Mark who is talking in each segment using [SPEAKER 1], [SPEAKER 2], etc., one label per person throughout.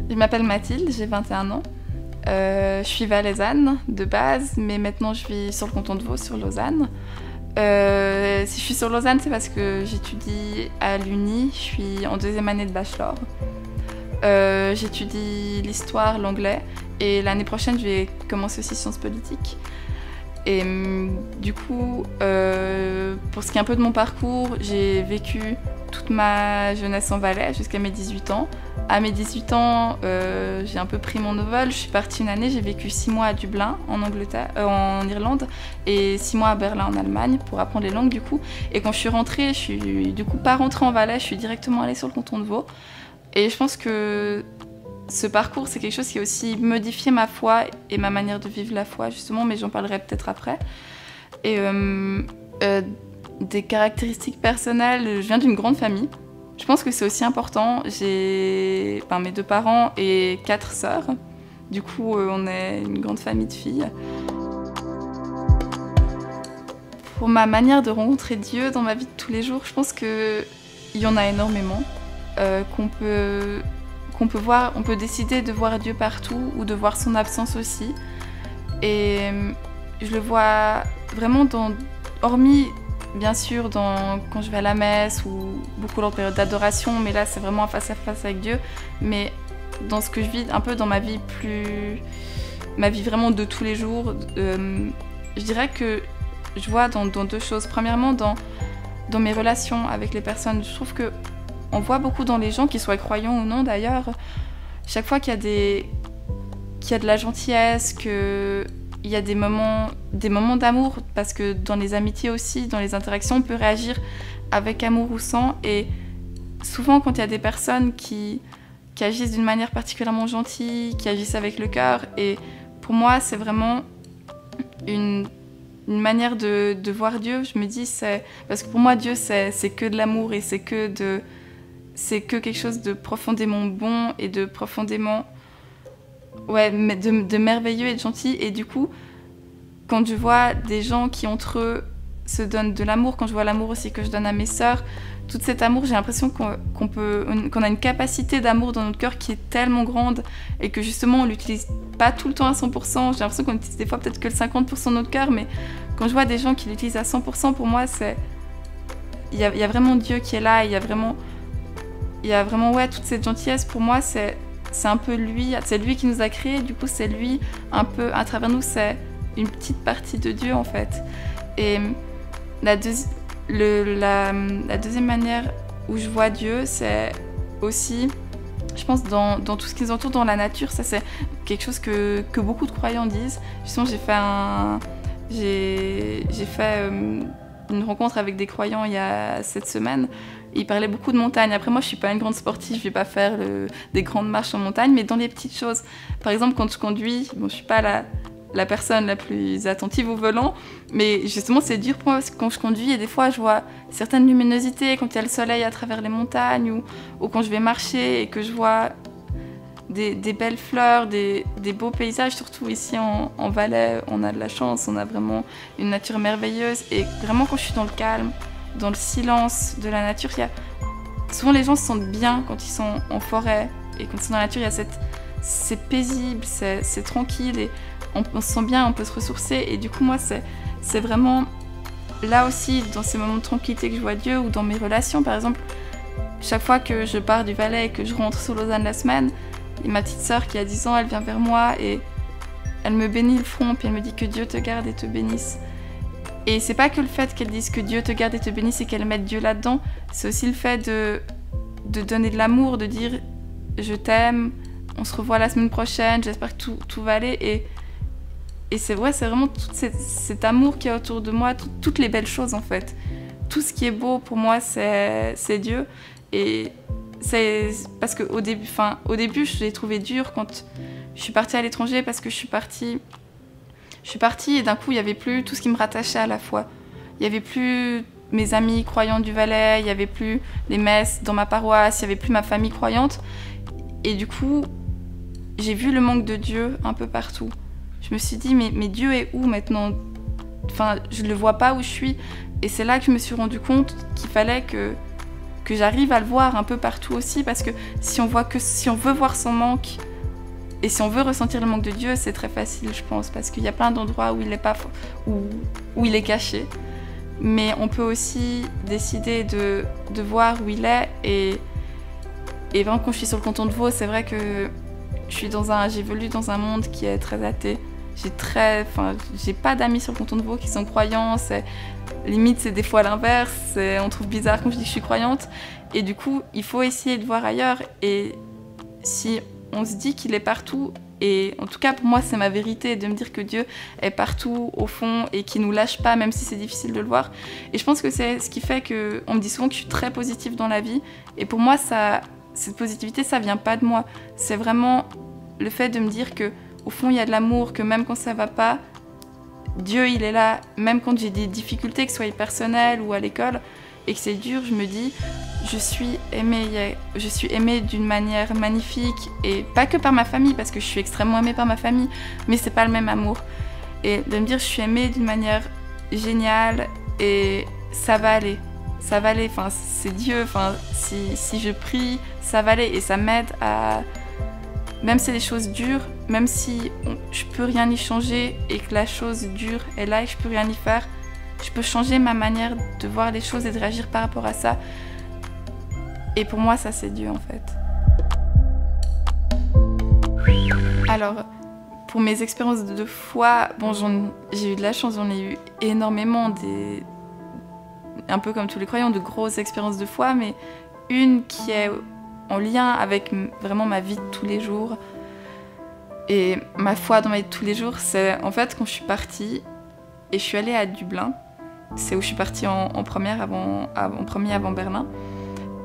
[SPEAKER 1] Je m'appelle Mathilde, j'ai 21 ans. Je suis valaisanne de base, mais maintenant je vis sur le canton de Vaud, sur Lausanne. Si je suis sur Lausanne, c'est parce que j'étudie à l'Uni, je suis en 2e année de bachelor. J'étudie l'histoire, l'anglais, et l'année prochaine je vais commencer aussi sciences politiques. Et du coup, pour ce qui est un peu de mon parcours, j'ai vécu toute ma jeunesse en Valais jusqu'à mes 18 ans. À mes 18 ans, j'ai un peu pris mon envol. Je suis partie une année, j'ai vécu 6 mois à Dublin, en Irlande, et 6 mois à Berlin, en Allemagne, pour apprendre les langues du coup. Et quand je suis rentrée, je suis du coup pas rentrée en Valais, je suis directement allée sur le canton de Vaud. Et je pense que ce parcours, c'est quelque chose qui a aussi modifié ma foi et ma manière de vivre la foi, justement, mais j'en parlerai peut-être après. Et des caractéristiques personnelles, je viens d'une grande famille. Je pense que c'est aussi important. J'ai mes 2 parents et 4 sœurs. Du coup, on est une grande famille de filles. Pour ma manière de rencontrer Dieu dans ma vie de tous les jours, je pense qu'il y en a énormément. Qu'on peut voir, on peut décider de voir Dieu partout ou de voir son absence aussi. Et je le vois vraiment hormis bien sûr quand je vais à la messe ou beaucoup en période d'adoration, mais là c'est vraiment un face à face avec Dieu. Mais dans ce que je vis un peu dans ma vie vraiment de tous les jours, je dirais que je vois dans 2 choses. Premièrement, dans mes relations avec les personnes, je trouve que on voit beaucoup dans les gens, qu'ils soient croyants ou non d'ailleurs, chaque fois qu'il y a de la gentillesse, qu'il y a des moments d'amour, parce que dans les amitiés aussi, dans les interactions, on peut réagir avec amour ou sans. Et souvent, quand il y a des personnes qui agissent d'une manière particulièrement gentille, qui agissent avec le cœur, et pour moi, c'est vraiment une manière de voir Dieu. Je me dis, parce que pour moi, Dieu, c'est que de l'amour et c'est que quelque chose de profondément bon et de profondément de merveilleux et de gentil. Et du coup, quand je vois des gens qui entre eux se donnent de l'amour, quand je vois l'amour aussi que je donne à mes sœurs, tout cet amour, j'ai l'impression qu'on a une capacité d'amour dans notre cœur qui est tellement grande et que justement on l'utilise pas tout le temps à 100%. J'ai l'impression qu'on utilise des fois peut-être que le 50% de notre cœur, mais quand je vois des gens qui l'utilisent à 100%, pour moi il y a vraiment Dieu qui est là, et il y a vraiment toute cette gentillesse. Pour moi, c'est un peu lui, c'est lui qui nous a créés, du coup c'est lui un peu à travers nous, c'est une petite partie de Dieu en fait. Et la deuxième manière où je vois Dieu, c'est aussi, je pense, dans tout ce qui nous entoure, dans la nature. Ça, c'est quelque chose que beaucoup de croyants disent. Justement, j'ai fait une rencontre avec des croyants il y a 7 semaines. Ils parlaient beaucoup de montagne. Après, moi, je suis pas une grande sportive, je vais pas faire des grandes marches en montagne, mais dans les petites choses. Par exemple, quand je conduis, je suis pas la personne la plus attentive au volant, mais justement, c'est dur pour moi parce que quand je conduis, et des fois, je vois certaines luminosités quand il y a le soleil à travers les montagnes, ou quand je vais marcher et que je vois des belles fleurs, des beaux paysages, surtout ici en Valais, on a de la chance, on a vraiment une nature merveilleuse. Et vraiment, quand je suis dans le calme, dans le silence de la nature, souvent les gens se sentent bien quand ils sont en forêt, et quand ils sont dans la nature, c'est paisible, c'est tranquille, et on se sent bien, on peut se ressourcer. Et du coup, moi, c'est vraiment là aussi, dans ces moments de tranquillité, que je vois Dieu, ou dans mes relations. Par exemple, chaque fois que je pars du Valais et que je rentre sur Lausanne la semaine, et ma petite sœur qui a 10 ans, elle vient vers moi et elle me bénit le front, puis elle me dit que Dieu te garde et te bénisse. Et c'est pas que le fait qu'elle dise que Dieu te garde et te bénisse et qu'elle mette Dieu là-dedans, c'est aussi le fait de donner de l'amour, de dire je t'aime, on se revoit la semaine prochaine, j'espère que tout va aller. Et c'est vrai, c'est vraiment tout cet amour qui est autour de moi, toutes les belles choses en fait. Tout ce qui est beau pour moi, c'est Dieu. Et c'est parce qu'au début, je l'ai trouvé dur quand je suis partie à l'étranger, parce que je suis partie et d'un coup, il n'y avait plus tout ce qui me rattachait à la foi. Il n'y avait plus mes amis croyants du Valais, il n'y avait plus les messes dans ma paroisse, il n'y avait plus ma famille croyante. Et du coup, j'ai vu le manque de Dieu un peu partout. Je me suis dit, mais Dieu est où maintenant ? Enfin, je ne le vois pas où je suis. Et c'est là que je me suis rendu compte qu'il fallait que que j'arrive à le voir un peu partout aussi, parce que si on veut voir son manque et si on veut ressentir le manque de Dieu, c'est très facile, je pense, parce qu'il y a plein d'endroits où il est pas, où il est caché. Mais on peut aussi décider de voir où il est, et vraiment quand je suis sur le canton de Vaud, c'est vrai que j'évolue dans un monde qui est très athée. J'ai pas d'amis sur le canton de Vaud qui sont croyants, limite c'est des fois l'inverse, on trouve bizarre quand je dis que je suis croyante, et du coup il faut essayer de voir ailleurs, et si on se dit qu'il est partout, et en tout cas pour moi c'est ma vérité de me dire que Dieu est partout au fond et qu'il nous lâche pas même si c'est difficile de le voir, et je pense que c'est ce qui fait qu'on me dit souvent que je suis très positive dans la vie, et pour moi cette positivité ça vient pas de moi, c'est vraiment le fait de me dire que au fond il y a de l'amour, que même quand ça va pas, Dieu il est là, même quand j'ai des difficultés, que ce soit personnelles ou à l'école, et que c'est dur, je me dis, je suis aimée d'une manière magnifique, et pas que par ma famille, parce que je suis extrêmement aimée par ma famille, mais c'est pas le même amour. Et de me dire, je suis aimée d'une manière géniale, et ça va aller, enfin c'est Dieu, enfin si je prie, ça va aller, et ça m'aide à... Même si c'est des choses dures, même si je peux rien y changer et que la chose dure est là et que je peux rien y faire, je peux changer ma manière de voir les choses et de réagir par rapport à ça. Et pour moi, ça c'est Dieu en fait. Alors, pour mes expériences de foi, bon, j'ai eu de la chance, j'en ai eu énormément, un peu comme tous les croyants, de grosses expériences de foi, mais une qui est en lien avec vraiment ma vie de tous les jours et ma foi dans ma vie de tous les jours, c'est en fait quand je suis partie et je suis allée à Dublin, c'est où je suis partie en premier avant Berlin,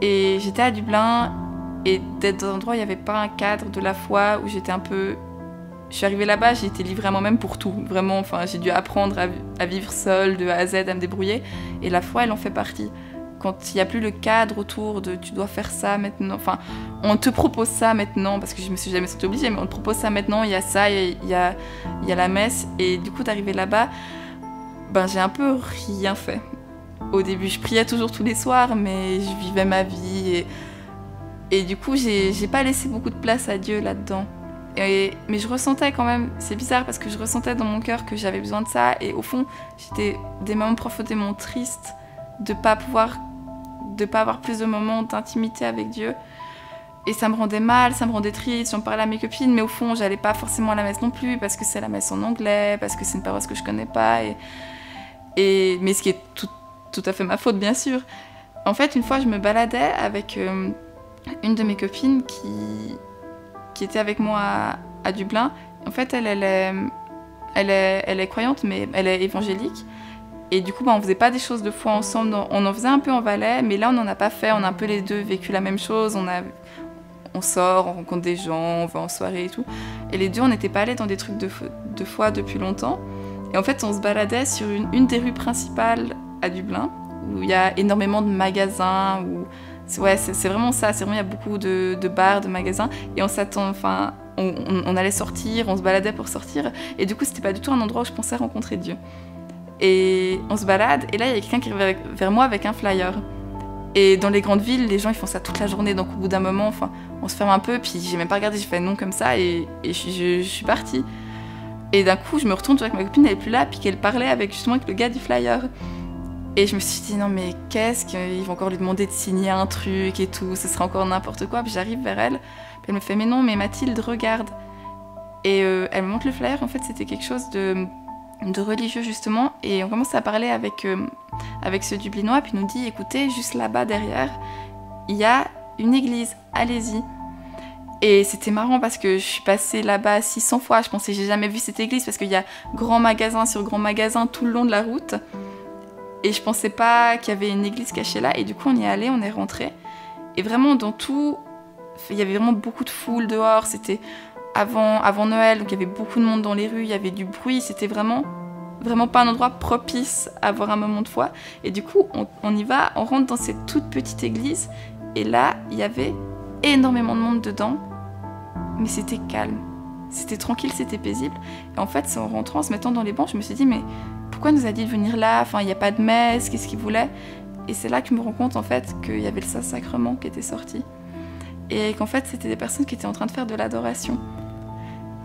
[SPEAKER 1] et j'étais à Dublin, et d'être dans un endroit où il n'y avait pas un cadre de la foi, où j'étais un peu... Je suis arrivée là-bas, j'ai été livrée à moi-même pour tout, vraiment, enfin j'ai dû apprendre à vivre seule, de A à Z, à me débrouiller, et la foi elle en fait partie. Quand il n'y a plus le cadre autour de tu dois faire ça maintenant, enfin on te propose ça maintenant, parce que je me suis jamais sentie obligée, mais on te propose ça maintenant, il y a ça, il y a la messe, et du coup d'arriver là-bas, ben j'ai un peu rien fait. Au début je priais toujours tous les soirs, mais je vivais ma vie, et du coup j'ai pas laissé beaucoup de place à Dieu là-dedans. Mais je ressentais quand même, c'est bizarre parce que je ressentais dans mon cœur que j'avais besoin de ça, et au fond j'étais des moments profondément tristes de pas avoir plus de moments d'intimité avec Dieu, et ça me rendait mal, ça me rendait triste, j'en parlais à mes copines, mais au fond j'allais pas forcément à la messe non plus, parce que c'est la messe en anglais, parce que c'est une paroisse que je connais pas, mais ce qui est tout à fait ma faute bien sûr. En fait une fois je me baladais avec une de mes copines qui était avec moi à Dublin. En fait elle est croyante, mais elle est évangélique. Et du coup, on faisait pas des choses de foi ensemble, on en faisait un peu en Valais, mais là on n'en a pas fait, on a un peu les deux vécu la même chose, on sort, on rencontre des gens, on va en soirée et tout. Et les deux, on n'était pas allés dans des trucs de foi depuis longtemps. Et en fait, on se baladait sur une des rues principales à Dublin, où il y a énormément de magasins, c'est vraiment ça, il y a beaucoup de bars, de magasins, et on allait sortir, on se baladait pour sortir, et du coup, c'était pas du tout un endroit où je pensais rencontrer Dieu. Et on se balade, et là il y a quelqu'un qui arrive vers moi avec un flyer. Et dans les grandes villes, les gens ils font ça toute la journée, donc au bout d'un moment, on se ferme un peu, puis j'ai même pas regardé, j'ai fait non comme ça, et je suis partie. Et d'un coup, je me retourne, je vois que ma copine elle est plus là, puis qu'elle parlait avec le gars du flyer. Et je me suis dit non mais qu'est-ce qu'ils vont encore lui demander de signer un truc et tout, ce sera encore n'importe quoi. Puis j'arrive vers elle, puis elle me fait mais non, mais Mathilde, regarde. Et elle me montre le flyer, en fait c'était quelque chose de religieux justement, et on commence à parler avec ce Dublinois, puis il nous dit écoutez, juste là-bas derrière il y a une église, allez-y. Et c'était marrant parce que je suis passée là-bas 600 fois, je pensais j'ai jamais vu cette église, parce qu'il y a grand magasin sur grand magasin tout le long de la route, et je pensais pas qu'il y avait une église cachée là. Et du coup on y est allé, on est rentré, et vraiment dans tout, il y avait vraiment beaucoup de foule dehors, c'était avant Noël, donc il y avait beaucoup de monde dans les rues, il y avait du bruit, c'était vraiment pas un endroit propice à avoir un moment de foi. Et du coup, on y va, on rentre dans cette toute petite église, et là, il y avait énormément de monde dedans, mais c'était calme, c'était tranquille, c'était paisible. Et en fait, c'est en rentrant, en se mettant dans les bancs, je me suis dit, mais pourquoi il nous a dit de venir là? Enfin, il n'y a pas de messe, qu'est-ce qu'il voulait? Et c'est là que je me rends compte en fait qu'il y avait le Saint-Sacrement qui était sorti. Et qu'en fait c'était des personnes qui étaient en train de faire de l'adoration.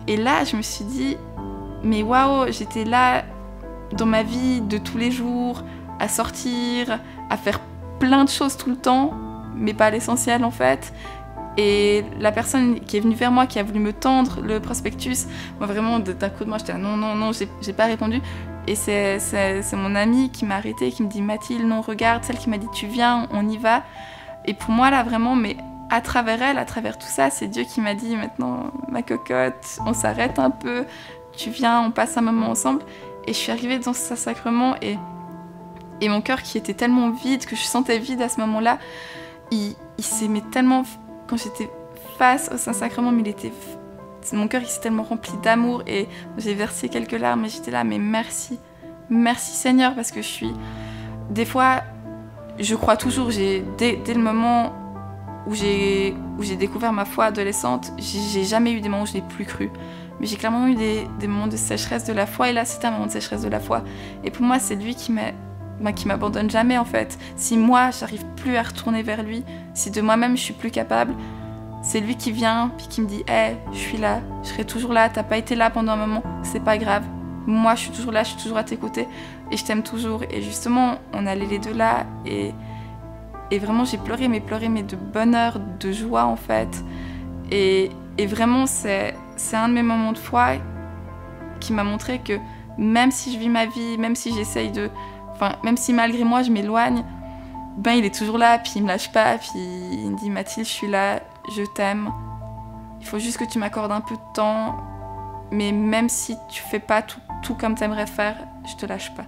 [SPEAKER 1] Et là je me suis dit, mais waouh, j'étais là dans ma vie de tous les jours, à sortir, à faire plein de choses tout le temps, mais pas l'essentiel en fait. Et la personne qui est venue vers moi, qui a voulu me tendre le prospectus, moi vraiment d'un coup de moi j'étais là, non, j'ai pas répondu. Et c'est mon amie qui m'a arrêtée, qui me dit Mathilde, non, regarde, celle qui m'a dit tu viens, on y va. Et pour moi là vraiment, mais à travers elle, à travers tout ça, c'est Dieu qui m'a dit maintenant ma cocotte, on s'arrête un peu, tu viens, on passe un moment ensemble. Et je suis arrivée dans ce sacrement et mon cœur qui était tellement vide, que je sentais vide à ce moment-là, il s'aimait tellement. Quand j'étais face au Saint-Sacrement, mais mon cœur il s'est tellement rempli d'amour et j'ai versé quelques larmes et j'étais là, mais merci Seigneur, parce que je suis... Des fois, je crois toujours, dès le moment où j'ai découvert ma foi adolescente, j'ai jamais eu des moments où je n'ai plus cru. Mais j'ai clairement eu des moments de sécheresse de la foi et là c'était un moment de sécheresse de la foi. Et pour moi c'est lui qui m'abandonne jamais en fait. Si moi j'arrive plus à retourner vers lui, si de moi-même je suis plus capable, c'est lui qui vient puis qui me dit hey, je suis là, je serai toujours là, t'as pas été là pendant un moment, c'est pas grave. Moi je suis toujours là, je suis toujours à tes côtés et je t'aime toujours. Et justement on allait les deux là et vraiment j'ai pleuré mais de bonheur, de joie en fait. Et vraiment c'est un de mes moments de foi qui m'a montré que même si je vis ma vie, même si j'essaye de... Enfin, même si malgré moi je m'éloigne, ben il est toujours là, puis il me lâche pas, puis il me dit Mathilde, je suis là, je t'aime. Il faut juste que tu m'accordes un peu de temps, mais même si tu fais pas tout comme t'aimerais faire, je te lâche pas.